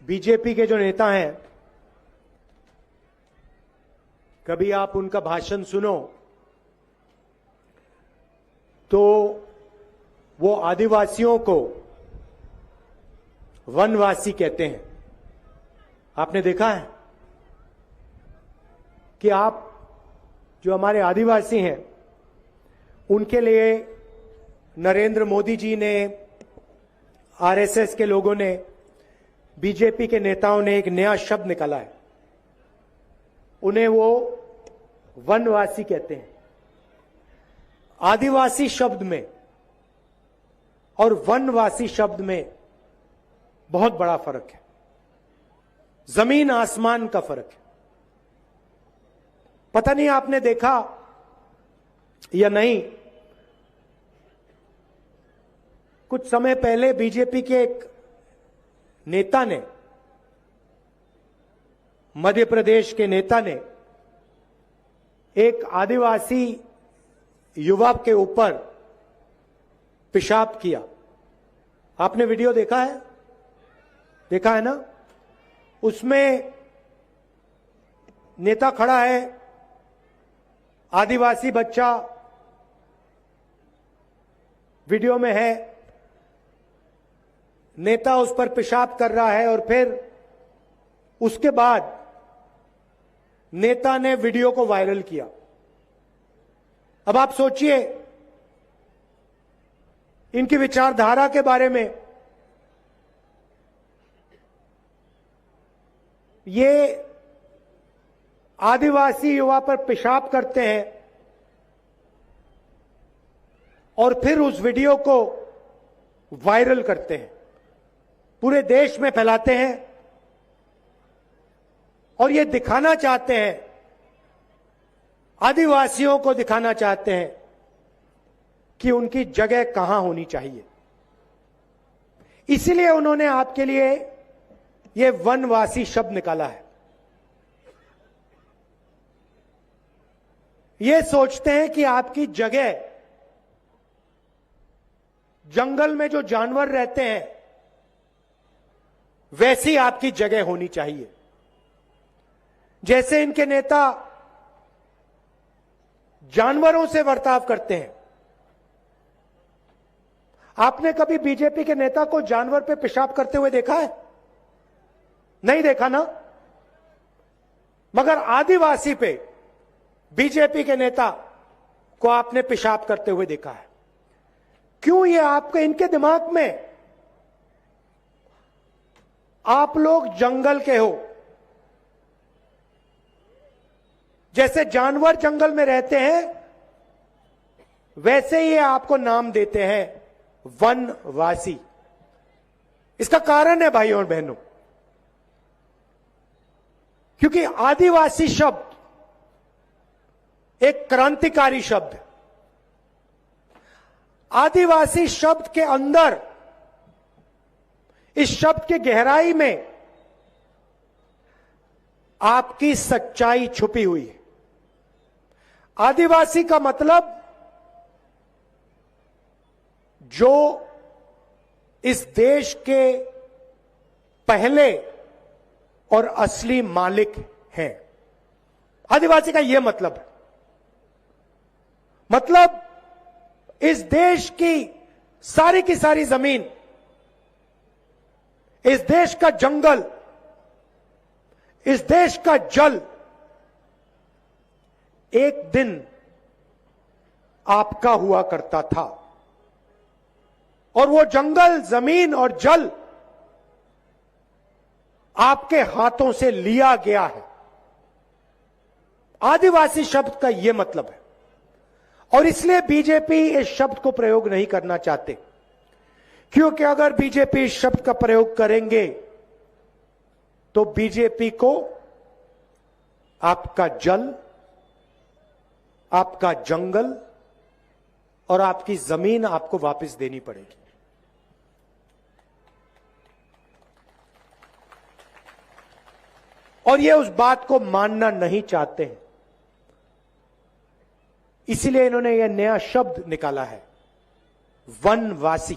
BJP के जो नेता हैं, कभी आप उनका भाषण सुनो तो वो आदिवासियों को वनवासी कहते हैं। आपने देखा है कि आप जो हमारे आदिवासी हैं उनके लिए नरेंद्र मोदी जी ने, आरएसएस के लोगों ने, बीजेपी के नेताओं ने एक नया शब्द निकाला है। उन्हें वो वनवासी कहते हैं। आदिवासी शब्द में और वनवासी शब्द में बहुत बड़ा फर्क है, जमीन आसमान का फर्क है। पता नहीं आपने देखा या नहीं, कुछ समय पहले बीजेपी के एक नेता ने, मध्य प्रदेश के नेता ने एक आदिवासी युवा के ऊपर पेशाब किया। आपने वीडियो देखा है? देखा है ना? उसमें नेता खड़ा है, आदिवासी बच्चा वीडियो में है, नेता उस पर पेशाब कर रहा है और फिर उसके बाद नेता ने वीडियो को वायरल किया। अब आप सोचिए इनकी विचारधारा के बारे में। ये आदिवासी युवा पर पेशाब करते हैं और फिर उस वीडियो को वायरल करते हैं, पूरे देश में फैलाते हैं और ये दिखाना चाहते हैं, आदिवासियों को दिखाना चाहते हैं कि उनकी जगह कहां होनी चाहिए। इसलिए उन्होंने आपके लिए ये वनवासी शब्द निकाला है। ये सोचते हैं कि आपकी जगह, जंगल में जो जानवर रहते हैं वैसी आपकी जगह होनी चाहिए। जैसे इनके नेता जानवरों से बर्ताव करते हैं। आपने कभी बीजेपी के नेता को जानवर पे पेशाब करते हुए देखा है? नहीं देखा ना? मगर आदिवासी पे बीजेपी के नेता को आपने पेशाब करते हुए देखा है। क्यों? ये आपके, इनके दिमाग में आप लोग जंगल के हो, जैसे जानवर जंगल में रहते हैं वैसे ही आपको नाम देते हैं वनवासी। इसका कारण है भाइयों और बहनों, क्योंकि आदिवासी शब्द एक क्रांतिकारी शब्द है। आदिवासी शब्द के अंदर, इस शब्द की गहराई में आपकी सच्चाई छुपी हुई है। आदिवासी का मतलब जो इस देश के पहले और असली मालिक हैं। आदिवासी का यह मतलब है। मतलब इस देश की सारी जमीन, इस देश का जंगल, इस देश का जल एक दिन आपका हुआ करता था और वो जंगल, जमीन और जल आपके हाथों से लिया गया है। आदिवासी शब्द का यह मतलब है और इसलिए बीजेपी इस शब्द को प्रयोग नहीं करना चाहते, क्योंकि अगर बीजेपी इस शब्द का प्रयोग करेंगे तो बीजेपी को आपका जल, आपका जंगल और आपकी जमीन आपको वापस देनी पड़ेगी। और ये उस बात को मानना नहीं चाहते हैं, इसलिए इन्होंने यह नया शब्द निकाला है, वनवासी।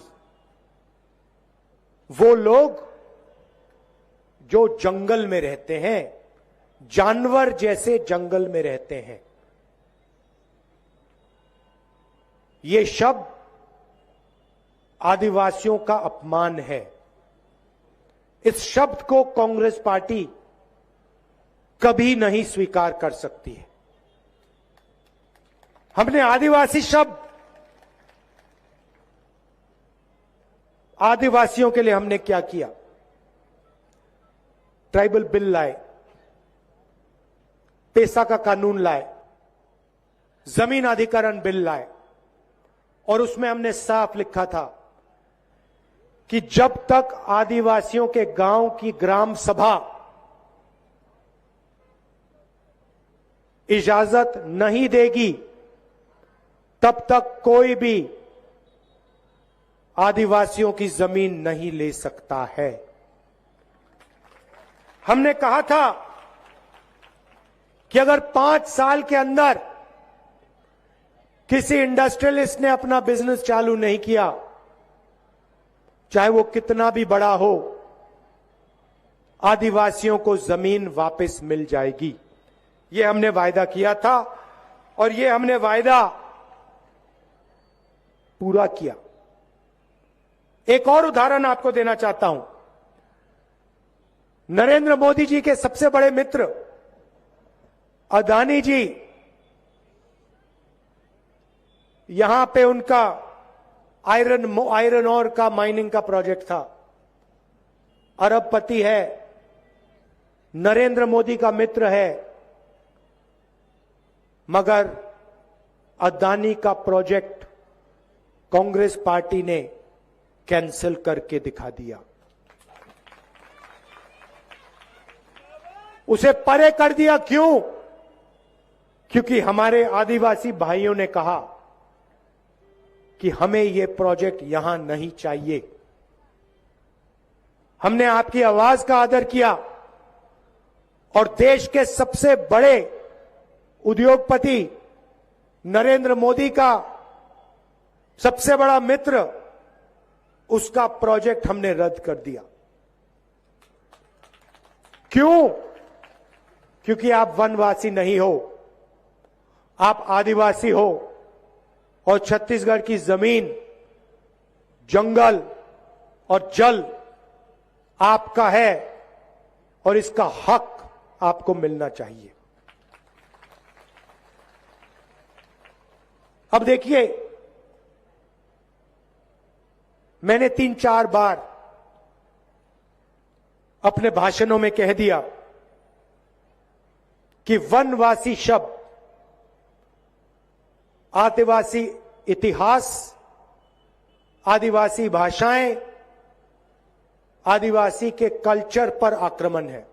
वो लोग जो जंगल में रहते हैं, जानवर जैसे जंगल में रहते हैं। ये शब्द आदिवासियों का अपमान है। इस शब्द को कांग्रेस पार्टी कभी नहीं स्वीकार कर सकती है। हमने आदिवासी शब्द, आदिवासियों के लिए हमने क्या किया? ट्राइबल बिल लाए, पेसा का कानून लाए, जमीन अधिग्रहण बिल लाए, और उसमें हमने साफ लिखा था कि जब तक आदिवासियों के गांव की ग्राम सभा इजाजत नहीं देगी, तब तक कोई भी आदिवासियों की जमीन नहीं ले सकता है। हमने कहा था कि अगर 5 साल के अंदर किसी इंडस्ट्रियलिस्ट ने अपना बिजनेस चालू नहीं किया, चाहे वो कितना भी बड़ा हो, आदिवासियों को जमीन वापस मिल जाएगी। ये हमने वायदा किया था और ये हमने वायदा पूरा किया। एक और उदाहरण आपको देना चाहता हूं। नरेंद्र मोदी जी के सबसे बड़े मित्र अदानी जी, यहां पे उनका आयरन ओर का माइनिंग का प्रोजेक्ट था। अरबपति है, नरेंद्र मोदी का मित्र है, मगर अदानी का प्रोजेक्ट कांग्रेस पार्टी ने कैंसिल करके दिखा दिया, उसे परे कर दिया। क्यों? क्योंकि हमारे आदिवासी भाइयों ने कहा कि हमें यह प्रोजेक्ट यहां नहीं चाहिए। हमने आपकी आवाज का आदर किया और देश के सबसे बड़े उद्योगपति नरेंद्र मोदी का सबसे बड़ा मित्र, उसका प्रोजेक्ट हमने रद्द कर दिया। क्यों? क्योंकि आप वनवासी नहीं हो, आप आदिवासी हो और छत्तीसगढ़ की जमीन, जंगल और जल आपका है और इसका हक आपको मिलना चाहिए। अब देखिए, मैंने 3-4 बार अपने भाषणों में कह दिया कि वनवासी शब्द आदिवासी इतिहास, आदिवासी भाषाएं, आदिवासी के कल्चर पर आक्रमण है।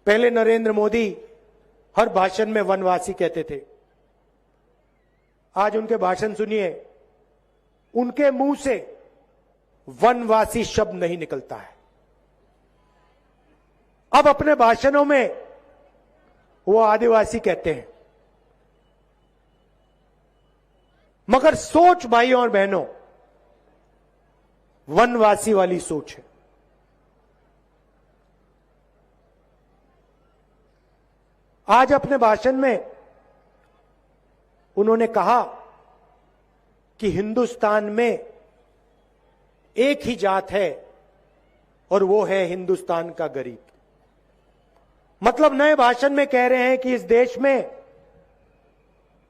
पहले नरेंद्र मोदी हर भाषण में वनवासी कहते थे। आज उनके भाषण सुनिए, उनके मुंह से वनवासी शब्द नहीं निकलता है। अब अपने भाषणों में वो आदिवासी कहते हैं, मगर सोच भाइयों और बहनों वनवासी वाली सोच है। आज अपने भाषण में उन्होंने कहा कि हिंदुस्तान में एक ही जात है और वो है हिंदुस्तान का गरीब। मतलब नए भाषण में कह रहे हैं कि इस देश में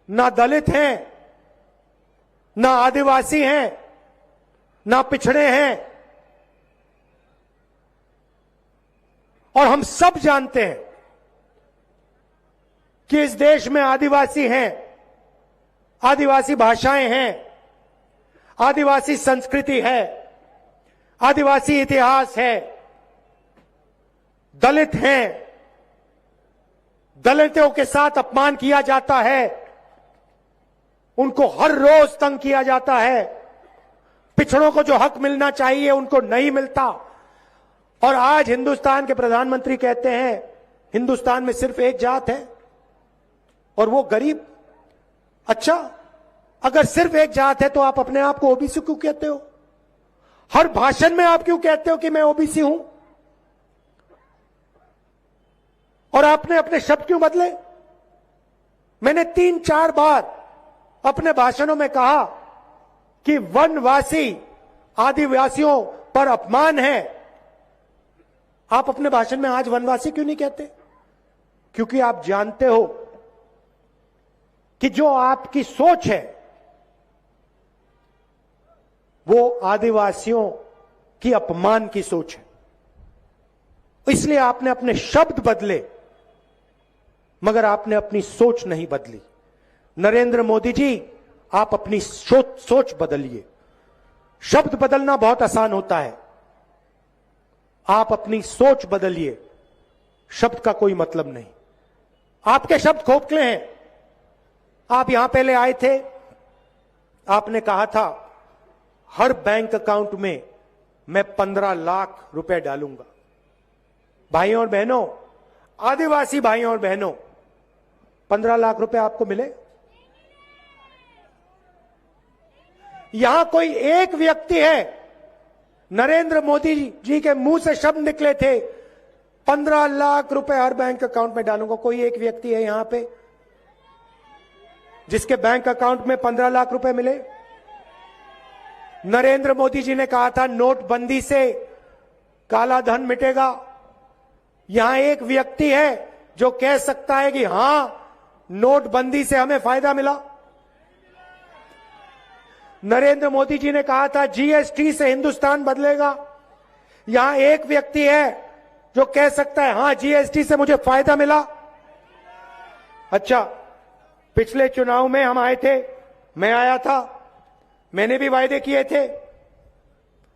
ना दलित हैं, ना आदिवासी हैं, ना पिछड़े हैं, और हम सब जानते हैं कि इस देश में आदिवासी हैं, आदिवासी भाषाएं हैं, आदिवासी संस्कृति है, आदिवासी इतिहास है, दलित हैं, दलितों के साथ अपमान किया जाता है, उनको हर रोज तंग किया जाता है, पिछड़ों को जो हक मिलना चाहिए उनको नहीं मिलता। और आज हिंदुस्तान के प्रधानमंत्री कहते हैं हिंदुस्तान में सिर्फ एक जात है और वो गरीब। अच्छा, अगर सिर्फ एक जात है तो आप अपने आप को ओबीसी क्यों कहते हो? हर भाषण में आप क्यों कहते हो कि मैं ओबीसी हूं? और आपने अपने शब्द क्यों बदले? मैंने 3-4 बार अपने भाषणों में कहा कि वनवासी आदिवासियों पर अपमान है। आप अपने भाषण में आज वनवासी क्यों नहीं कहते? क्योंकि आप जानते हो कि जो आपकी सोच है वो आदिवासियों की अपमान की सोच है, इसलिए आपने अपने शब्द बदले, मगर आपने अपनी सोच नहीं बदली। नरेंद्र मोदी जी, आप अपनी सोच बदलिए। शब्द बदलना बहुत आसान होता है, आप अपनी सोच बदलिए। शब्द का कोई मतलब नहीं। आपके शब्द खोखले हैं। आप यहां पहले आए थे, आपने कहा था हर बैंक अकाउंट में मैं 15 लाख रुपए डालूंगा। भाइयों और बहनों, आदिवासी भाइयों और बहनों, 15 लाख रुपए आपको मिले? यहां कोई एक व्यक्ति है, नरेंद्र मोदी जी के मुंह से शब्द निकले थे 15 लाख रुपए हर बैंक अकाउंट में डालूंगा। कोई एक व्यक्ति है यहां पे जिसके बैंक अकाउंट में 15 लाख रुपए मिले? नरेंद्र मोदी जी ने कहा था नोटबंदी से काला धन मिटेगा। यहां एक व्यक्ति है जो कह सकता है कि हां, नोटबंदी से हमें फायदा मिला। नरेंद्र मोदी जी ने कहा था जीएसटी से हिंदुस्तान बदलेगा। यहां एक व्यक्ति है जो कह सकता है हां, जीएसटी से मुझे फायदा मिला। अच्छा, पिछले चुनाव में हम आए थे, मैं आया था, मैंने भी वायदे किए थे,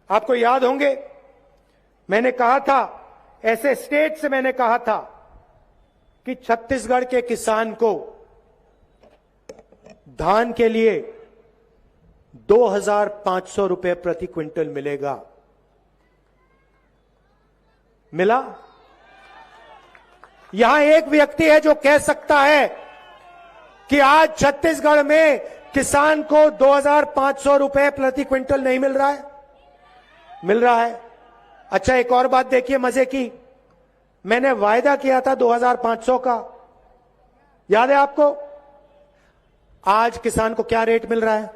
आपको याद होंगे। मैंने कहा था, ऐसे स्टेट से मैंने कहा था कि छत्तीसगढ़ के किसान को धान के लिए 2,500 रुपए प्रति क्विंटल मिलेगा। मिला? यहां एक व्यक्ति है जो कह सकता है कि आज छत्तीसगढ़ में किसान को 2,500 रुपए प्रति क्विंटल नहीं मिल रहा है? मिल रहा है। अच्छा, एक और बात देखिए मजे की, मैंने वायदा किया था 2,500 का, याद है आपको? आज किसान को क्या रेट मिल रहा है?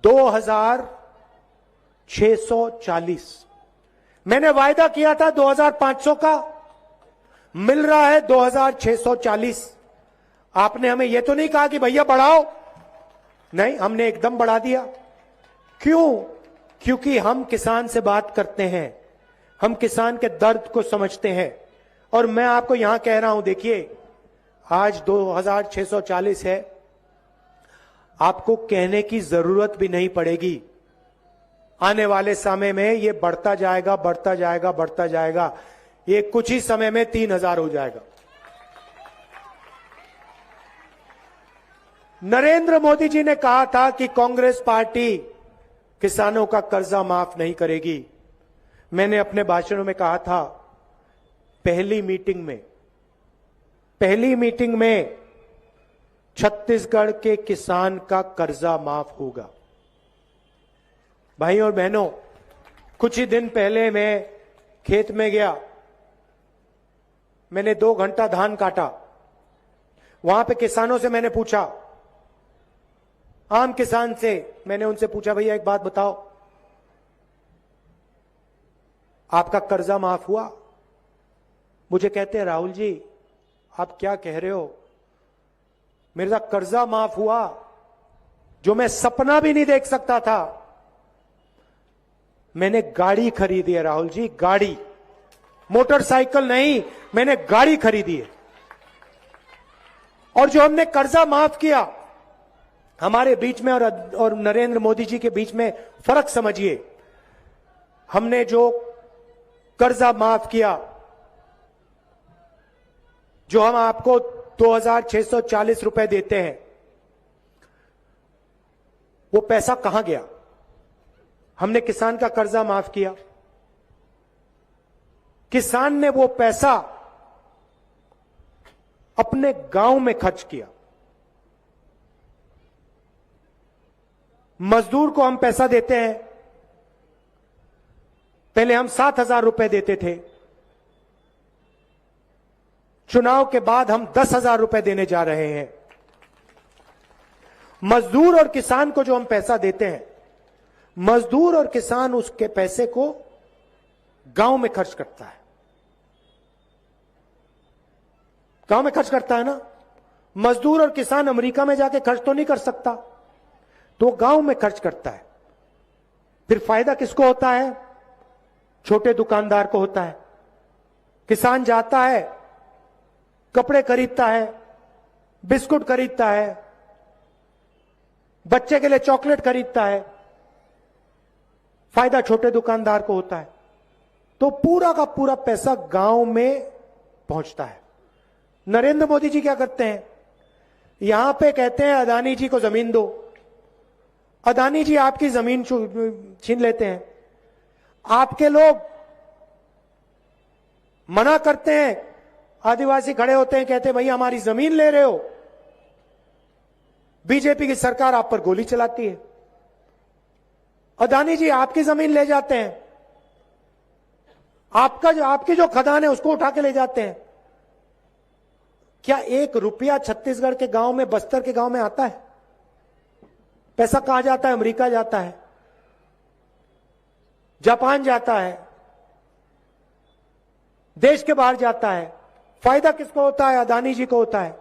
2,640। मैंने वायदा किया था 2,500 का, मिल रहा है 2,640। आपने हमें यह तो नहीं कहा कि भैया बढ़ाओ, नहीं, हमने एकदम बढ़ा दिया। क्यों? क्योंकि हम किसान से बात करते हैं, हम किसान के दर्द को समझते हैं। और मैं आपको यहां कह रहा हूं, देखिए आज 2,640 है, आपको कहने की जरूरत भी नहीं पड़ेगी। आने वाले समय में ये बढ़ता जाएगा, बढ़ता जाएगा, बढ़ता जाएगा। ये कुछ ही समय में 3,000 हो जाएगा। नरेंद्र मोदी जी ने कहा था कि कांग्रेस पार्टी किसानों का कर्जा माफ नहीं करेगी। मैंने अपने भाषणों में कहा था, पहली मीटिंग में छत्तीसगढ़ के किसान का कर्जा माफ होगा। भाइयों और बहनों, कुछ ही दिन पहले मैं खेत में गया, मैंने 2 घंटा धान काटा। वहां पे किसानों से मैंने पूछा, आम किसान से मैंने उनसे पूछा, भैया एक बात बताओ, आपका कर्जा माफ हुआ? मुझे कहते हैं, राहुल जी आप क्या कह रहे हो, मेरा कर्जा माफ हुआ जो मैं सपना भी नहीं देख सकता था। मैंने गाड़ी खरीदी है राहुल जी, गाड़ी, मोटरसाइकिल नहीं, मैंने गाड़ी खरीदी है। और जो हमने कर्जा माफ किया, हमारे बीच में और नरेंद्र मोदी जी के बीच में फर्क समझिए। हमने जो कर्जा माफ किया, जो हम आपको 2,640 रुपए देते हैं, वो पैसा कहां गया? हमने किसान का कर्जा माफ किया, किसान ने वो पैसा अपने गांव में खर्च किया। मजदूर को हम पैसा देते हैं, पहले हम 7,000 रुपए देते थे, चुनाव के बाद हम 10,000 रुपए देने जा रहे हैं। मजदूर और किसान को जो हम पैसा देते हैं, मजदूर और किसान उसके पैसे को गांव में खर्च करता है, गांव में खर्च करता है ना। मजदूर और किसान अमेरिका में जाके खर्च तो नहीं कर सकता, तो गांव में खर्च करता है। फिर फायदा किसको होता है? छोटे दुकानदार को होता है। किसान जाता है, कपड़े खरीदता है, बिस्कुट खरीदता है, बच्चे के लिए चॉकलेट खरीदता है, फायदा छोटे दुकानदार को होता है। तो पूरा का पूरा पैसा गांव में पहुंचता है। नरेंद्र मोदी जी क्या करते हैं? यहां पे कहते हैं अदानी जी को जमीन दो, अदानी जी आपकी जमीन छीन लेते हैं। आपके लोग मना करते हैं, आदिवासी खड़े होते हैं, कहते हैं भैया हमारी जमीन ले रहे हो। बीजेपी की सरकार आप पर गोली चलाती है। अदानी जी आपकी जमीन ले जाते हैं, आपकी जो खदान है उसको उठा के ले जाते हैं। क्या 1 रुपया छत्तीसगढ़ के गांव में, बस्तर के गांव में आता है? पैसा कहां जाता है? अमेरिका जाता है, जापान जाता है, देश के बाहर जाता है। फायदा किसको होता है? अदानी जी को होता है।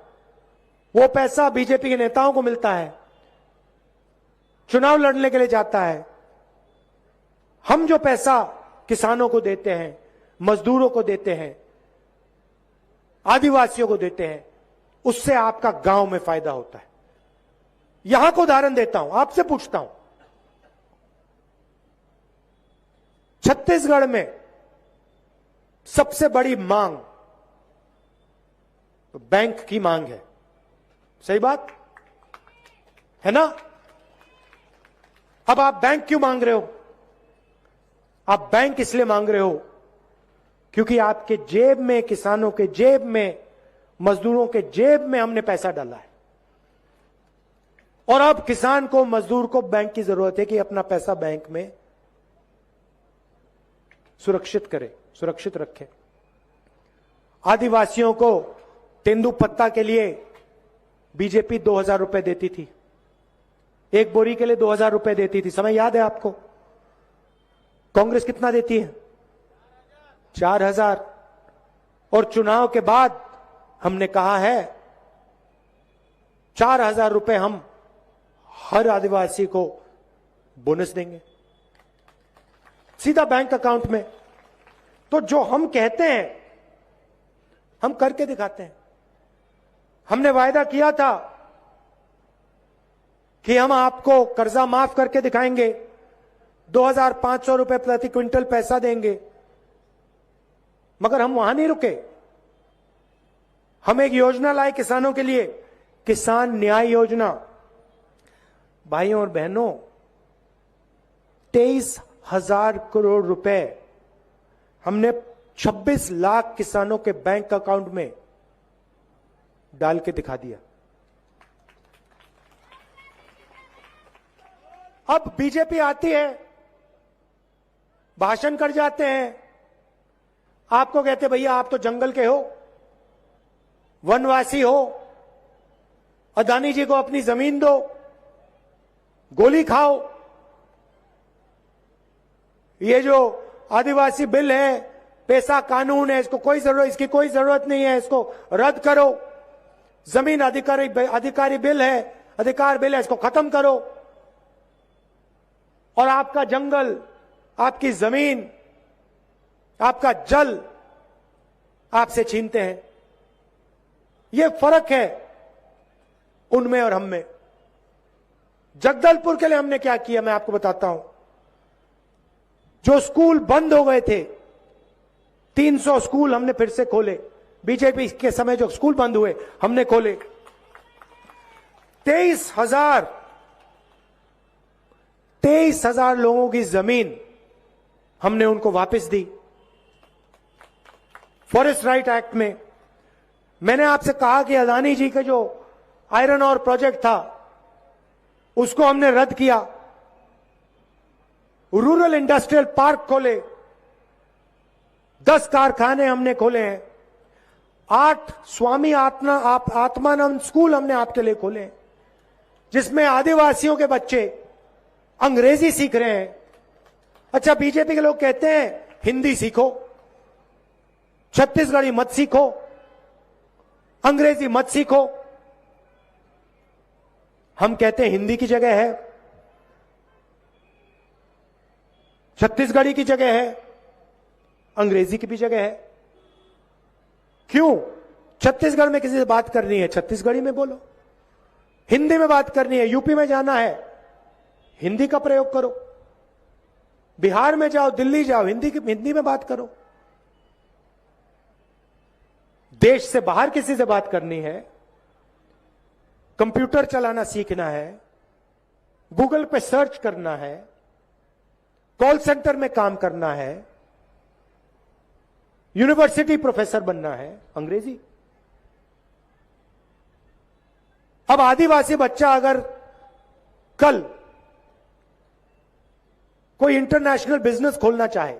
वो पैसा बीजेपी के नेताओं को मिलता है, चुनाव लड़ने के लिए जाता है। हम जो पैसा किसानों को देते हैं, मजदूरों को देते हैं, आदिवासियों को देते हैं, उससे आपका गांव में फायदा होता है। यहां को उदाहरण देता हूं, आपसे पूछता हूं, छत्तीसगढ़ में सबसे बड़ी मांग तो बैंक की मांग है। सही बात है ना? अब आप बैंक क्यों मांग रहे हो? आप बैंक इसलिए मांग रहे हो क्योंकि आपके जेब में, किसानों के जेब में, मजदूरों के जेब में हमने पैसा डाला है। और अब किसान को, मजदूर को बैंक की जरूरत है कि अपना पैसा बैंक में सुरक्षित करे, सुरक्षित रखे। आदिवासियों को तेंदुपत्ता के लिए बीजेपी 2,000 रुपए देती थी, एक बोरी के लिए 2,000 रुपए देती थी। समय याद है आपको? कांग्रेस कितना देती है? 4,000। और चुनाव के बाद हमने कहा है 4,000 रुपए हम हर आदिवासी को बोनस देंगे, सीधा बैंक अकाउंट में। तो जो हम कहते हैं हम करके दिखाते हैं। हमने वायदा किया था कि हम आपको कर्जा माफ करके दिखाएंगे, 2,500 रुपए प्रति क्विंटल पैसा देंगे। मगर हम वहां नहीं रुके, हम एक योजना लाए किसानों के लिए, किसान न्याय योजना। भाइयों और बहनों, 23,000 करोड़ रुपए हमने 26 लाख किसानों के बैंक अकाउंट में डाल के दिखा दिया। अब बीजेपी आती है, भाषण कर जाते हैं, आपको कहते भैया आप तो जंगल के हो, वनवासी हो, अदानी जी को अपनी जमीन दो, गोली खाओ। ये जो आदिवासी बिल है, पैसा कानून है, इसकी कोई जरूरत नहीं है, इसको रद्द करो। जमीन अधिकारी बिल है, अधिकार बिल है, इसको खत्म करो। और आपका जंगल, आपकी जमीन, आपका जल आपसे छीनते हैं। यह फर्क है उनमें और हम में। जगदलपुर के लिए हमने क्या किया मैं आपको बताता हूं। जो स्कूल बंद हो गए थे, 300 स्कूल हमने फिर से खोले। बीजेपी के समय जो स्कूल बंद हुए हमने खोले। 23,000 लोगों की जमीन हमने उनको वापस दी। फॉरेस्ट राइट एक्ट में मैंने आपसे कहा कि अदानी जी का जो आयरन और प्रोजेक्ट था उसको हमने रद्द किया। रूरल इंडस्ट्रियल पार्क खोले, 10 कारखाने हमने खोले हैं, 8 स्वामी आत्मानंद स्कूल हमने आपके लिए खोले हैं, जिसमें आदिवासियों के बच्चे अंग्रेजी सीख रहे हैं। अच्छा, बीजेपी के लोग कहते हैं हिंदी सीखो, छत्तीसगढ़ी मत सीखो, अंग्रेजी मत सीखो। हम कहते हैं हिंदी की जगह है, छत्तीसगढ़ी की जगह है, अंग्रेजी की भी जगह है। क्यों? छत्तीसगढ़ में किसी से बात करनी है, छत्तीसगढ़ी में बोलो। हिंदी में बात करनी है, यूपी में जाना है, हिंदी का प्रयोग करो। बिहार में जाओ, दिल्ली जाओ, हिंदी में बात करो। देश से बाहर किसी से बात करनी है, कंप्यूटर चलाना सीखना है, गूगल पे सर्च करना है, कॉल सेंटर में काम करना है, यूनिवर्सिटी प्रोफेसर बनना है, अंग्रेजी। अब आदिवासी बच्चा अगर कल कोई इंटरनेशनल बिजनेस खोलना चाहे,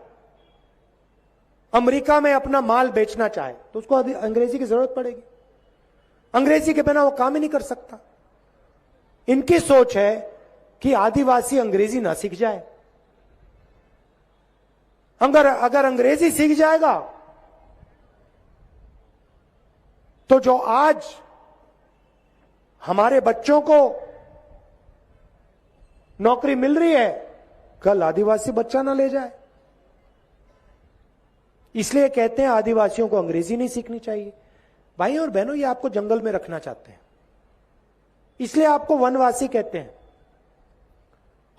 अमेरिका में अपना माल बेचना चाहे, तो उसको अंग्रेजी की जरूरत पड़ेगी। अंग्रेजी के बिना वो काम ही नहीं कर सकता। इनकी सोच है कि आदिवासी अंग्रेजी ना सीख जाए। अगर अंग्रेजी सीख जाएगा तो जो आज हमारे बच्चों को नौकरी मिल रही है, कल आदिवासी बच्चा ना ले जाए। इसलिए कहते हैं आदिवासियों को अंग्रेजी नहीं सीखनी चाहिए। भाई और बहनों, ये आपको जंगल में रखना चाहते हैं, इसलिए आपको वनवासी कहते हैं।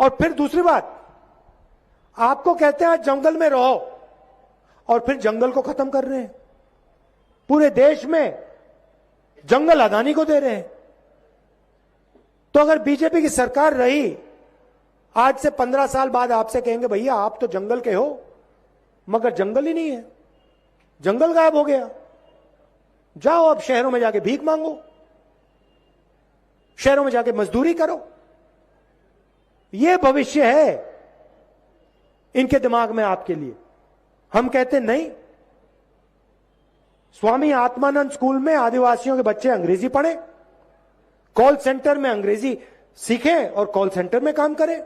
और फिर दूसरी बात, आपको कहते हैं जंगल में रहो, और फिर जंगल को खत्म कर रहे हैं। पूरे देश में जंगल अदानी को दे रहे हैं। तो अगर बीजेपी की सरकार रही, आज से 15 साल बाद आपसे कहेंगे भैया आप तो जंगल के हो, मगर जंगल ही नहीं है, जंगल गायब हो गया। जाओ अब शहरों में जाके भीख मांगो, शहरों में जाके मजदूरी करो। यह भविष्य है इनके दिमाग में आपके लिए। हम कहते नहीं, स्वामी आत्मानंद स्कूल में आदिवासियों के बच्चे अंग्रेजी पढ़ें, कॉल सेंटर में अंग्रेजी सीखें और कॉल सेंटर में काम करें,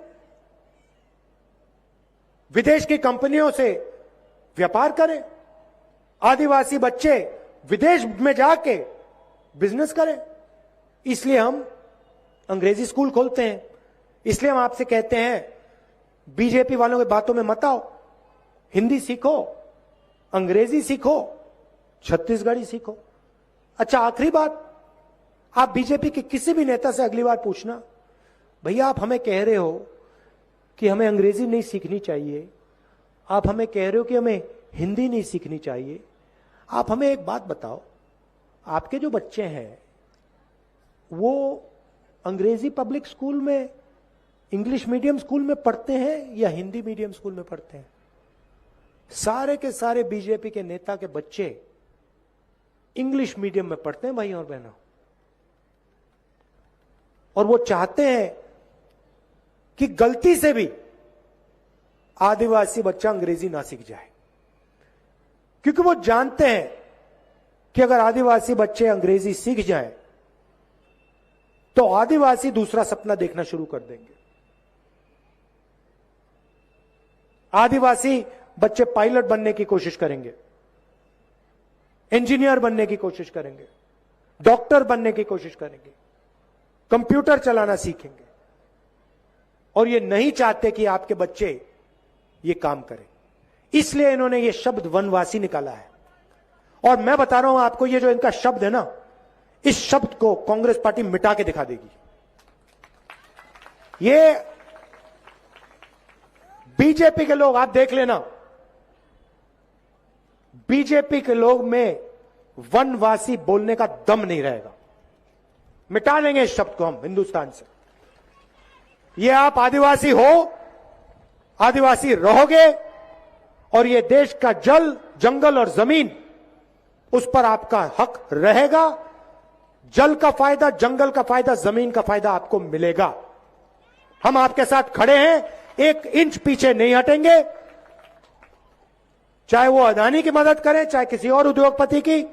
विदेश की कंपनियों से व्यापार करें, आदिवासी बच्चे विदेश में जाके बिजनेस करें। इसलिए हम अंग्रेजी स्कूल खोलते हैं। इसलिए हम आपसे कहते हैं बीजेपी वालों की बातों में मत आओ, हिंदी सीखो, अंग्रेजी सीखो, छत्तीसगढ़ी सीखो। अच्छा, आखिरी बात, आप बीजेपी के किसी भी नेता से अगली बार पूछना, भैया आप हमें कह रहे हो कि हमें अंग्रेजी नहीं सीखनी चाहिए, आप हमें कह रहे हो कि हमें हिंदी नहीं सीखनी चाहिए, आप हमें एक बात बताओ, आपके जो बच्चे हैं वो अंग्रेजी पब्लिक स्कूल में, इंग्लिश मीडियम स्कूल में पढ़ते हैं या हिंदी मीडियम स्कूल में पढ़ते हैं? सारे के सारे बीजेपी के नेता के बच्चे इंग्लिश मीडियम में पढ़ते हैं भाई और बहनों, और वो चाहते हैं कि गलती से भी आदिवासी बच्चा अंग्रेजी ना सीख जाए, क्योंकि वो जानते हैं कि अगर आदिवासी बच्चे अंग्रेजी सीख जाएं तो आदिवासी दूसरा सपना देखना शुरू कर देंगे। आदिवासी बच्चे पायलट बनने की कोशिश करेंगे, इंजीनियर बनने की कोशिश करेंगे, डॉक्टर बनने की कोशिश करेंगे, कंप्यूटर चलाना सीखेंगे, और ये नहीं चाहते कि आपके बच्चे ये काम करें। इसलिए इन्होंने ये शब्द वनवासी निकाला है। और मैं बता रहा हूं आपको, ये जो इनका शब्द है ना, इस शब्द को कांग्रेस पार्टी मिटा के दिखा देगी। ये बीजेपी के लोग, आप देख लेना, बीजेपी के लोग में वनवासी बोलने का दम नहीं रहेगा। मिटा लेंगे इस शब्द को हम हिंदुस्तान से। ये आप आदिवासी हो, आदिवासी रहोगे, और ये देश का जल, जंगल और जमीन, उस पर आपका हक रहेगा। जल का फायदा, जंगल का फायदा, जमीन का फायदा आपको मिलेगा। हम आपके साथ खड़े हैं, एक इंच पीछे नहीं हटेंगे। चाहे वो अदानी की मदद करें, चाहे किसी और उद्योगपति की,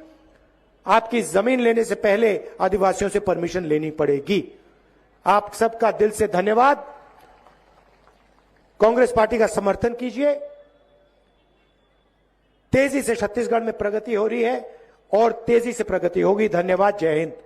आपकी जमीन लेने से पहले आदिवासियों से परमिशन लेनी पड़ेगी। आप सबका दिल से धन्यवाद। कांग्रेस पार्टी का समर्थन कीजिए। तेजी से छत्तीसगढ़ में प्रगति हो रही है और तेजी से प्रगति होगी। धन्यवाद। जय हिंद।